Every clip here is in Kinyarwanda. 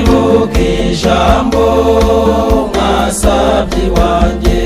nibuka ijambo mwasabye wanjye.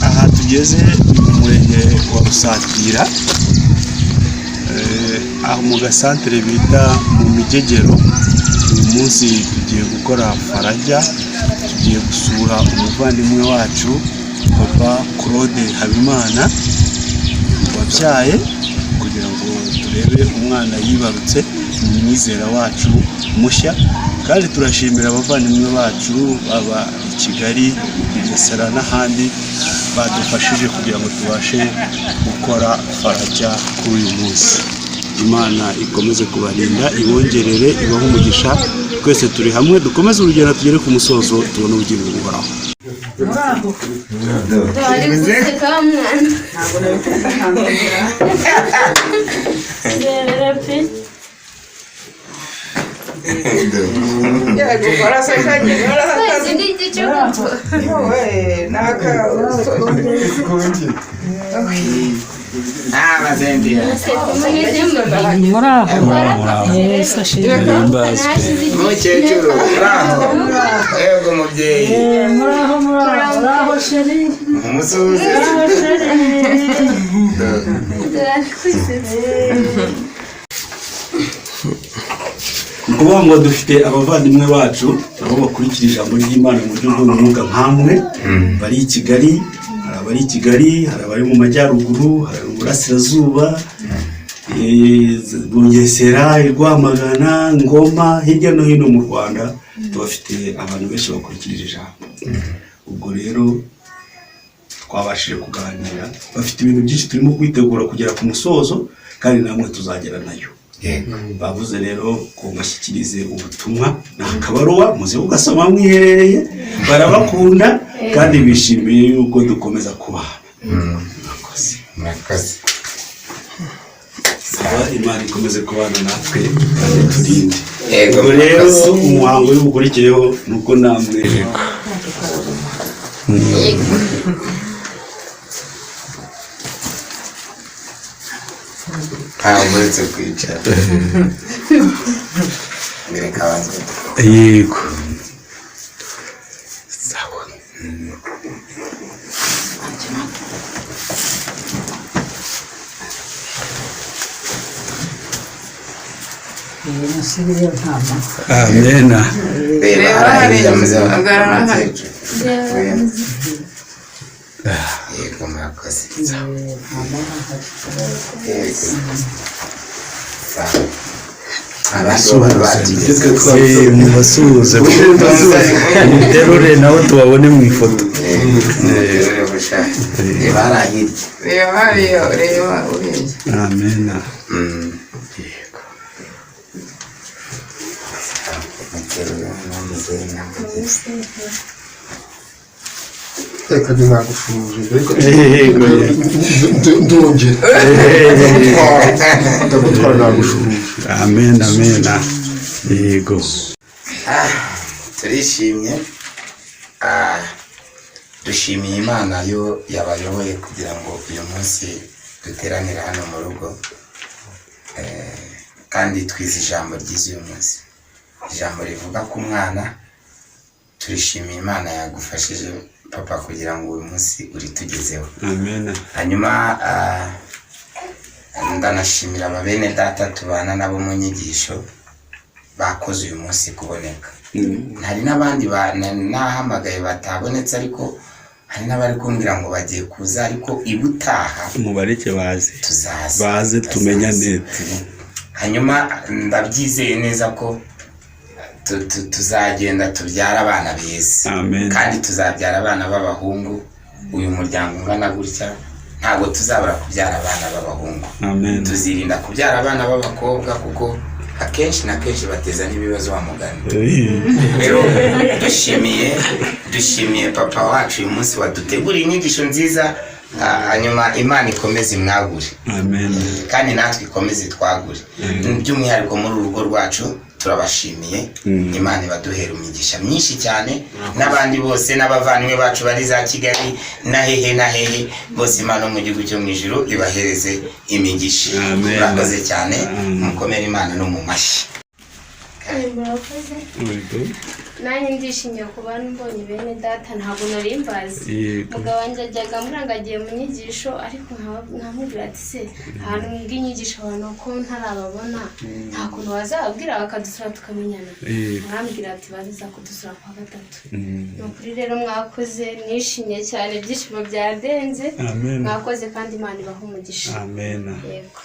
Aha tugeze mu murenge wa Rusatira, aho mu gasantere bita mu Migegero. Uyu munsi tugiye gukora farajya, tugiye gusura umuvandimwe wacu Papa Claude Habimana wabyaye, kugira ngo turebe umwana yibarutse, umwizera wacu mushya. Kandi turashimira abavandimwe bacu baba i Kigali, i Bugesera n'ahandi badufashije kugira ngo tubashe gukora farajya kuri uyu munsi. Imana ikomeze kubarinda, ibongerere, ibahe umugisha. Twese turi hamwe, dukomeze urugendo tugere ku musozo, tubone ubugingo buhoraho. Kuvuga ngo dufite abavandimwe bacu aho bakurikira ijambo ry'Imana mu buryo bw'umwuka nkamwe, bari i Kigali, hari abari i Kigali, hari abari mu majyaruguru, hari mu burasirazuba, Bugesera, Rwamagana, Ngoma, hirya no hino mu Rwanda tubafite abantu benshi bakurikira ijambo. Ubwo rero twabashije kuganira, bafite ibintu byinshi turimo kwitegura kugera ku musozo, kandi namwe tuzagera nayo. Bavuze rero ko bashyikirize ubutumwa n'akabaruwa muze ugasoma mwiherereye, barabakunda kandi bishimiye yuko dukomeza kubana. Murakoze. Imana ikomeze kubana natwe kandi turinde. Ubwo rero umuhango w'ubukurikiyeho nuko namwe uretse kwicara bireka abantu. Yego. Sawa. Amena. Yego murakoze. Mubasuhuze muterure nawe tubabone mu ifoto. Amena. Reka nagushuje ndongera ndagutwara nagushuje. Amen amen. Yego. Turishimye, dushimiye Imana yo yabayoboye kugira ngo uyu munsi duteranire hano mu rugo, kandi twize ijambo ry'uyu munsi, ijambo rivuga ku mwana. Turishimiye Imana yagufashije papa kugira ngo uyu munsi uri tugezeho. Amen. Hanyuma ndanashimira ababene data tubana nabo mu nyigisho bakoze uyu munsi kuboneka. Hari n'abandi nahamagaye batabonetse, ariko hari n'abari kumbwira ngo bagiye kuza, ariko ibutaha mubareke tuzaza baze tumenyane. Hanyuma ndabyizeye neza ko tuzagenda tubyara abana beza, kandi tuzabyara abana b'abahungu. Uyu muryango ungana gutya ntabwo tuzabura kubyara abana b'abahungu. Tuzirinda kubyara abana b'abakobwa kuko akenshi na kenshi bateza n'ibibazo wa mugani. Rero dushimiye papa wacu uyu munsi waduteguriye inyigisho nziza. Hanyuma Imana ikomeze imwagure, kandi natwe ikomeze twagure. By'umwihariko muri urugo rwacu turabashimiye. Imana ibaduhera imigisha myinshi cyane, n'abandi bose n'abavandimwe bacu bari za Kigali na hehe bose, Imana mu gihugu cyo mu ijuru ibahereze imigisha. Murakoze cyane, mukomere Imana no mu mashyi. Murakoze. Nanjye ndishimiye kuba mbonye bene data, ntabwo nari mbazi. Mugabo wanjye ajyaga murangagiye mu nyigisho, ariko nkamubwira ati se ahantu mwiga inyigisho abantu ko ntarababona, nta kuntu wazababwira bakadusura tukamenyana. Arambwira ati baziza kudusura kwa gatatu. Ni ukuri rero mwakoze, nishimye cyane, ibyishimo byadenze. Mwakoze kandi Imana ibahe umugisha. Yego.